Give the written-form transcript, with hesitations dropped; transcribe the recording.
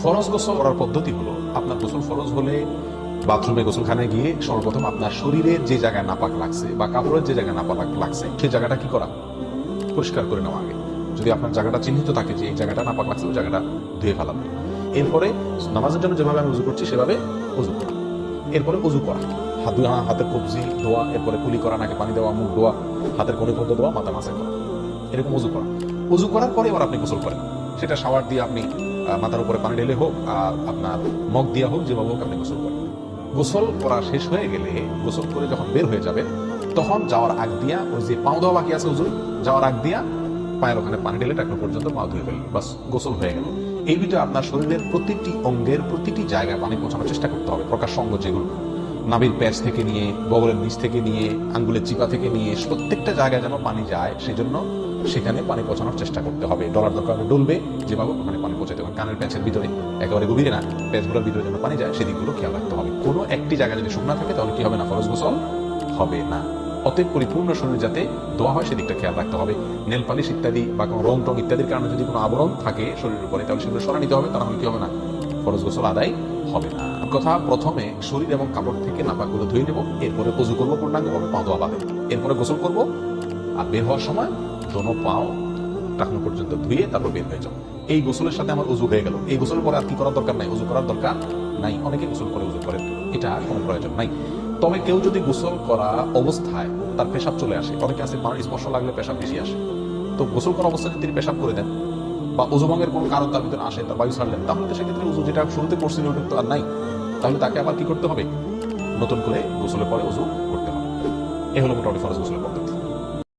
ফরজ গোসল করার পদ্ধতি হলো, আপনার গোসল ফরজ হলে বাথরুমে গোসলখানায় গিয়ে সর্বপ্রথম আপনার শরীরের যে জায়গায় নাপাক লাগছে বা কাপড়ের যে জায়গায় নাপাক লাগছে সেই জায়গাটা কি করা, পরিষ্কার করে নেওয়া আগে। যদি আপনার জায়গাটা চিহ্নিত থাকে যে এই জায়গাটা নাপাক লাগছে, ওই জায়গাটা ধুয়ে ফেলাবেন। এরপরে নামাজের জন্য যেভাবে আমি উজু করছি সেভাবে উজু করা। এরপরে উজু করা, হাতের কবজি ধোয়া, এরপরে কুলি করা, নাকে পানি দেওয়া, মুখ ধোয়া, হাতের কোণে পর্যন্ত ধোয়া, মাথা মাসে করা, এরকম উজু করা। উজু করার পরে এবার আপনি গোসল করেন। সেটা শাওয়ার দিয়ে আপনি মাথার উপরে পানি ঢেলে হোক আর আপনার মগ দিয়া হোক, যেভাবে হোক আপনি গোসল করেন। গোসল করা শেষ হয়ে গেলে, গোসল করে যখন বের হয়ে যাবে, তখন যাওয়ার আগ দিয়া ওই যে পাও দেওয়া বাকি আছে উজু, যাওয়ার আগ দিয়া পায়ের ওখানে পানি ঢেলে টাকনো পর্যন্ত পা ধুয়ে ফেলবেন, বাস গোসল হয়ে গেল। এই ভিতরে আপনার শরীরের প্রতিটি অঙ্গের প্রতিটি জায়গায় পানি পৌঁছানোর চেষ্টা করতে হবে। প্রকাশ্য অঙ্গ যেগুলো, নাভির প্যাচ থেকে নিয়ে, বগলের নিচ থেকে নিয়ে, আঙ্গুলের চিপা থেকে নিয়ে, প্রত্যেকটা জায়গায় যেন পানি যায়, সেই জন্য সেখানে পানি পৌঁছানোর চেষ্টা করতে হবে। ডলার দরকার ডলবে, যেভাবে ওখানে পানি পৌঁছাতে হবে। কানের প্যাচের ভিতরে একেবারে গভীরে না, প্যাচগুলোর ভিতরে যেন পানি যায়, সেদিকগুলো খেয়াল রাখতে হবে। কোনো একটি জায়গায় যদি শুকনা থাকে তাহলে কি হবে না, ফরজ গোসল হবে না। অতএব পরিপূর্ণ শরীর যাতে ধোয়া হয় সেদিকটা খেয়াল রাখতে হবে। নেল পালিশ ইত্যাদি বা কোনো রং টং ইত্যাদির কারণে যদি কোনো আবরণ থাকে শরীরের উপরে, তাহলে সেগুলো সরা নিতে হবে, তাহলে কি হবে না, ফরজ গোসল আদায় হবে না। কথা, প্রথমে শরীর এবং কাপড় থেকে নাপাকগুলো ধুয়ে নেব, এরপরে উযু করবো পূর্ণাঙ্গভাবে, পা ধোয়া বাদে, এরপরে গোসল করব। আর বের হওয়ার সময় দোনো পাও টাকনো পর্যন্ত ধুয়ে তারপর বের হয়ে যাও। এই গোসলের সাথে আমার উযু হয়ে গেল। এই গোসলের পরে আর কি করার দরকার নাই, উযু করার দরকার নাই। অনেকে গোসল করে উযু করেন, এটা কোনো প্রয়োজন নাই। তবে কেউ যদি গোসল করা অবস্থায় তার পেশাব চলে আসে, অনেকে আছে পানির স্পর্শ লাগলে পেশাব বেশি আসে, তো গোসল করা অবস্থায় যদি তিনি পেশাব করে দেন বা উযু ভঙ্গের কোনো কারণ তার ভিতরে আসে, তার বায়ু ছাড়লেন, তাহলে তো সেক্ষেত্রে উযু যেটা শুরুতে করছিল ওটা তো আর নাই, তাহলে তাকে আবার কি করতে হবে, নতুন করে গোসলের পরে উযু করতে হবে। এ হলো মোটামুটি ফরজ গোসলের পদ্ধতি।